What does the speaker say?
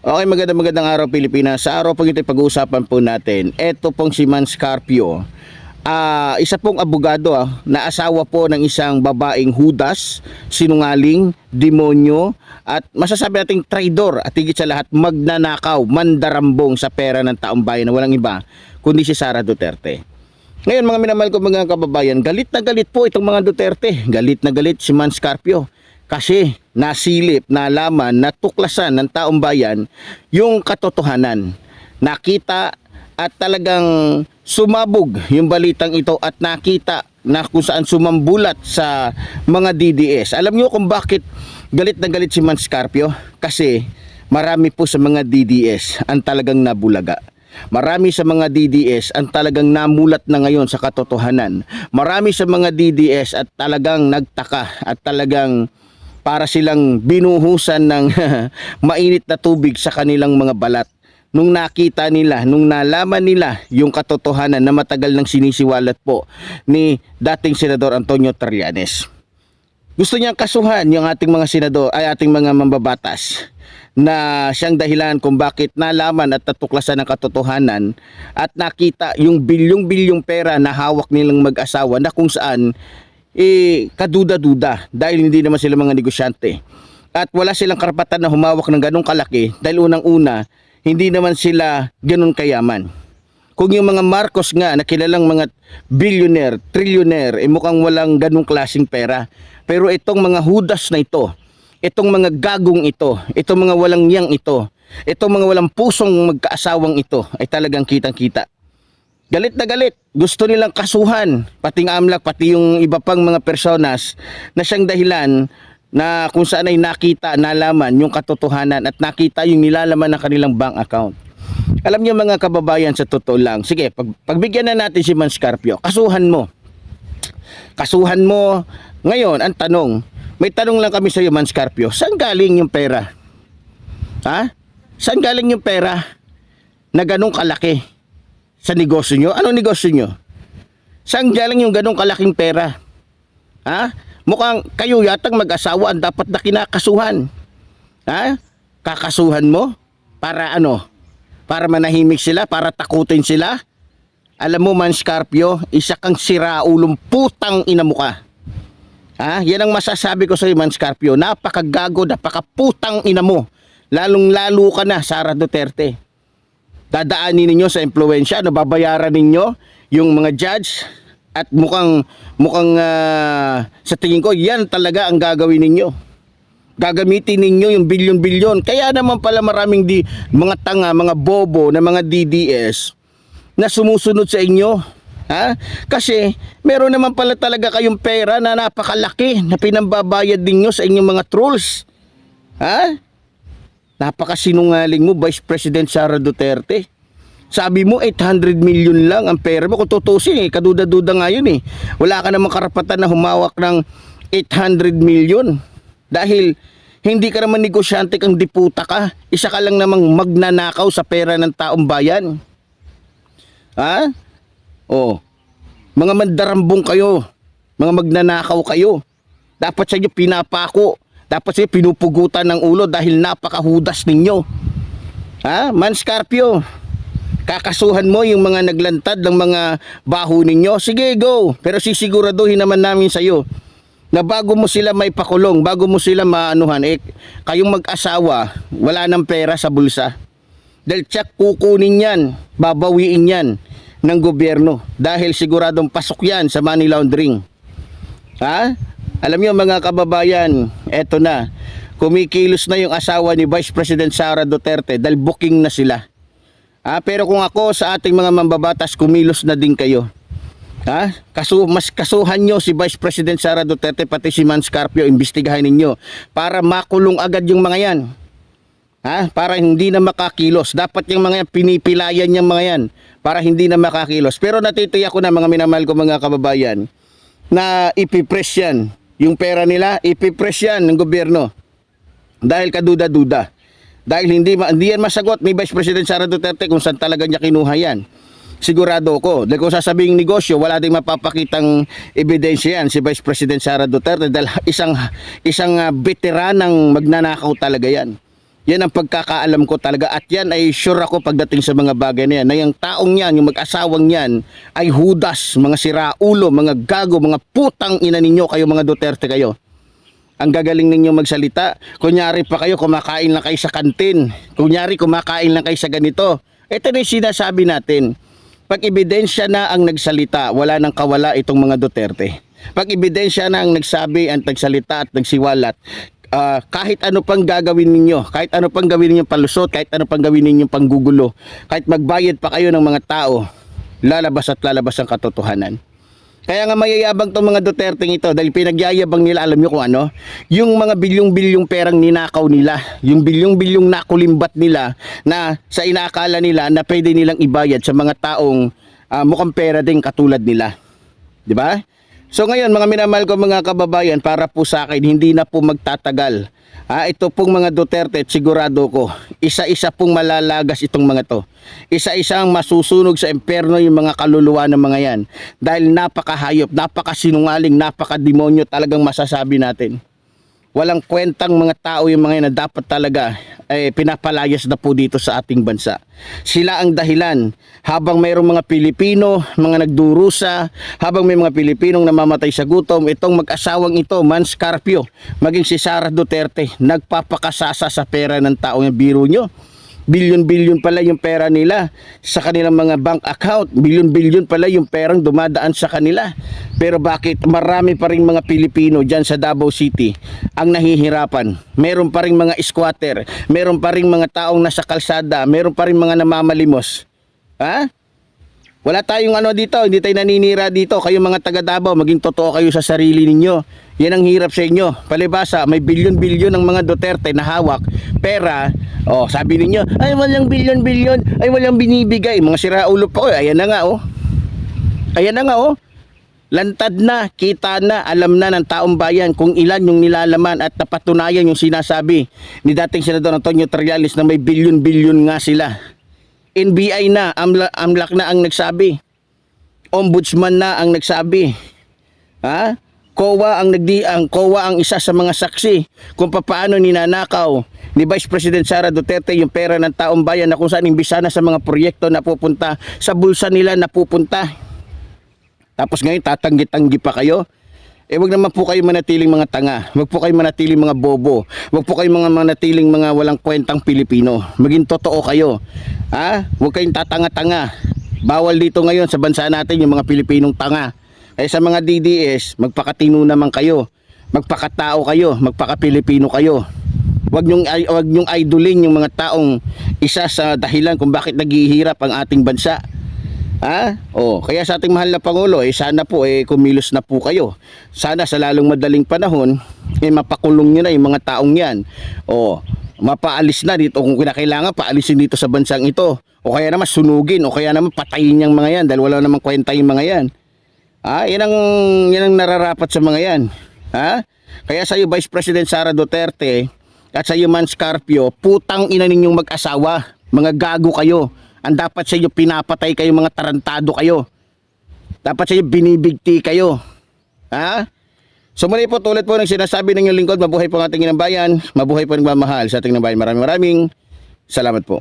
Okay, magandang araw Pilipinas. Sa araw pong ito pag-uusapan po natin, ito pong si Man Scarpio. Isa pong abogado na asawa po ng isang babaeng hudas, sinungaling, demonyo, at masasabi nating traidor at higit sa lahat magnanakaw, mandarambong sa pera ng taong bayan na walang iba kundi si Sara Duterte. Ngayon mga minamahal ko mga kababayan, galit na galit po itong mga Duterte. Galit na galit si Man Scarpio. Kasi nasilip, nalaman, natuklasan ng taong bayan yung katotohanan. Nakita at talagang sumabog yung balitang ito at nakita na kung saan sumambulat sa mga DDS. Alam nyo kung bakit galit na galit si Man Scarpio? Kasi marami po sa mga DDS ang talagang nabulaga. Marami sa mga DDS ang talagang namulat na ngayon sa katotohanan. Marami sa mga DDS at talagang nagtaka at talagang para silang binuhusan ng mainit na tubig sa kanilang mga balat. Nung nakita nila, nung nalaman nila yung katotohanan na matagal nang sinisiwalat po ni dating Senador Antonio Trillanes. Gusto niyang kasuhan yung ating mga senador ay ating mga mambabatas na siyang dahilan kung bakit nalaman at natuklasan ng katotohanan at nakita yung bilyong-bilyong pera na hawak nilang mag-asawa na kung saan kaduda-duda dahil hindi naman sila mga negosyante at wala silang karapatan na humawak ng ganong kalaki dahil unang-una hindi naman sila ganon kayaman. Kung yung mga Marcos nga na kilalang mga billionaire, trillionaire mukhang walang ganong klaseng pera, pero itong mga hudas na ito, itong mga gagong ito, itong mga walang yang ito, itong mga walang pusong magkaasawang ito ay talagang kitang-kita. Galit na galit, gusto nilang kasuhan, pati ng AMLAC, pati yung iba pang mga personas na siyang dahilan na kung saan ay nakita, nalaman yung katotohanan at nakita yung nilalaman ng kanilang bank account. Alam niyo mga kababayan, sa totoo lang, sige, pagbigyan na natin si Man Scarpio, kasuhan mo. Kasuhan mo, ngayon, ang tanong, may tanong lang kami sa iyo Man Scarpio, saan galing yung pera? Ha? Saan galing yung pera na ganong kalaki? Sa negosyo nyo? Anong negosyo nyo? Saan galing yung ganong kalaking pera? Ha? Mukhang kayo yatang mag-asawa ang dapat na kinakasuhan. Ha? Kakasuhan mo? Para ano? Para manahimik sila? Para takutin sila? Alam mo Man Scarpio, isa kang siraulong putang ina mo ka. Ha? Yan ang masasabi ko sa iyo Man Scarpio. Napakagago, napakaputang ina mo. Lalong-lalo ka na, Sara Duterte. Dadaanin ninyo sa impluwensya, babayaran ninyo yung mga judge at mukhang sa tingin ko yan talaga ang gagawin ninyo. Gagamitin ninyo yung bilyon-bilyon. Kaya naman pala maraming mga tanga, mga bobo na mga DDS na sumusunod sa inyo. Ha? Kasi meron naman pala talaga kayong pera na napakalaki na pinambabayad ninyo sa inyong mga trolls. Ha? Napakasinungaling mo, Vice President Sara Duterte. Sabi mo 800 million lang ang pera mo. Kung tutusin kaduda-duda nga yun Wala ka namang karapatan na humawak ng 800 million. Dahil hindi ka naman negosyante, kang diputa ka. Isa ka lang namang magnanakaw sa pera ng taong bayan. Ha? Oh. Mga mandarambong kayo. Mga magnanakaw kayo. Dapat sa inyo pinapako. Dapat siya pinupugutan ng ulo dahil napakahudas ninyo. Ha? Man Scarpio, kakasuhan mo yung mga naglantad ng mga baho ninyo. Sige, go. Pero sisiguraduhin naman namin sa iyo na bago mo sila may pakulong, bago mo sila maanuhan, kayong mag-asawa, wala nang pera sa bulsa. Dahil check kukunin yan, babawiin yan ng gobyerno. Dahil siguradong pasok yan sa money laundering. Ha? Alam niyo mga kababayan, eto na, kumikilos na yung asawa ni Vice President Sara Duterte dahil booking na sila. Pero kung ako sa ating mga mambabatas, kumilos na din kayo. Mas kasuhan nyo si Vice President Sara Duterte pati si Man Scarpio, imbestigahin ninyo para makulong agad yung mga yan. Para hindi na makakilos. Dapat yung mga yan, pinipilayan yung mga yan para hindi na makakilos. Pero natitiyak ko na mga minamahal ko mga kababayan na ipipress yan. Yung pera nila, ipipress yan ng gobyerno. Dahil kaduda-duda. Dahil hindi yan masagot ni Vice President Sara Duterte kung saan talaga niya kinuha yan. Sigurado ko. Dahil kung sasabing negosyo, wala ding mapapakitang ebidensya yan si Vice President Sara Duterte dahil isang veteranang magnanakaw talaga yan. Yan ang pagkakaalam ko talaga, at yan ay sure ako pagdating sa mga bagay na yan, na yung taong yan, yung mag-asawang yan ay hudas, mga siraulo, mga gago, mga putang ina ninyo kayo, mga Duterte kayo. Ang gagaling ninyo magsalita. Kunyari pa kayo kumakain lang kayo sa kantin, kunyari kumakain lang kayo sa ganito. Ito na yung sinasabi natin. Pag ebidensya na ang nagsalita, wala nang kawala itong mga Duterte. Pag ebidensya na ang nagsabi, ang nagsalita at nagsiwalat, kahit ano pang gagawin ninyo, kahit ano pang gawin ninyo palusot, kahit ano pang gawin ninyo panggugulo, kahit magbayad pa kayo ng mga tao, lalabas at lalabas ang katotohanan. Kaya nga mayayabang tong mga Duterte ito dahil pinagyayabang nila, alam nyo kung ano, yung mga bilyong-bilyong perang ninakaw nila, yung bilyong-bilyong nakulimbat nila na sa inaakala nila na pwede nilang ibayad sa mga taong mukhang pera din katulad nila. Di ba? So ngayon mga minamahal ko mga kababayan, para po sa akin hindi na po magtatagal. Ito pong mga Duterte, sigurado ko, isa-isa pong malalagas itong mga to. Isa-isang masusunog sa impyerno yung mga kaluluwa ng mga yan. Dahil napakahayop, napakasinungaling, napakademonyo talagang masasabi natin. Walang kwentang mga tao yung mga yan na dapat talaga pinapalayas na po dito sa ating bansa. Sila ang dahilan habang mayroong mga Pilipino, mga nagdurusa, habang may mga Pilipinong namamatay sa gutom, itong mag-asawang ito, Mans Carpio, maging si Sara Duterte, nagpapakasasa sa pera ng tao. Yung biro nyo, bilyon-bilyon pala yung pera nila sa kanilang mga bank account. Bilyon-bilyon pala yung perang dumadaan sa kanila. Pero bakit marami pa rin mga Pilipino dyan sa Davao City ang nahihirapan? Meron pa rin mga squatter, meron pa rin mga taong nasa kalsada, meron pa rin mga namamalimos. Wala tayong ano dito, hindi tayo naninira dito. Kayo mga taga Davao, maging totoo kayo sa sarili ninyo. Yan ang hirap sa inyo. Palibasa, may bilyon-bilyon ng mga Duterte na hawak pera. Sabi ninyo, ay walang bilyon-bilyon, ay walang binibigay. Mga siraulo pa ko, ayan na nga Ayan na nga Lantad na, kita na, alam na ng taong bayan kung ilan yung nilalaman at napatunayan yung sinasabi ni dating Senador Antonio Trillanes na may bilyon-bilyon nga sila. NBI na, AMLAC na ang nagsabi. Ombudsman na ang nagsabi. COA ang isa sa mga saksi kung paano ninanakaw ni Vice President Sara Duterte yung pera ng taong bayan, na kung saan imbis na sa mga proyekto na pupunta sa bulsa nila napupunta. Tapos ngayon tatanggi-tanggi pa kayo. Wag naman po kayo manatiling mga tanga. Wag po kayo manatiling mga bobo. Wag po kayo manatiling mga walang kwentang Pilipino. Maging totoo kayo. Wag kayong tatanga-tanga. Bawal dito ngayon sa bansa natin yung mga Pilipinong tanga. Sa mga DDS, magpakatino naman kayo. Magpakatao kayo, magpaka-Pilipino kayo. Wag nyong idolin yung mga taong isa sa dahilan kung bakit naghihirap ang ating bansa. Kaya sa ating mahal na Pangulo, sana po kumilos na po kayo. Sana sa lalong madaling panahon, mapakulong nyo na yung mga taong yan. Mapaalis na dito kung kinakailangan, paalisin dito sa bansang ito. O kaya naman sunugin, o kaya naman patayin yung mga yan dahil wala namang kwenta yung mga yan. Yan ang nararapat sa mga yan. Kaya sa iyo Vice President Sara Duterte at sa iyo Mans Carpio, putang ina ninyong mag-asawa, mga gago kayo. Ang dapat sa inyo, pinapatay kayo, mga tarantado kayo. Dapat sa inyo, binibigti kayo. So muli po, tulad po ng sinasabi ng inyong lingkod, mabuhay po ang ating inang bayan, mabuhay po ang nagmamahal sa ating inang bayan. Maraming salamat po.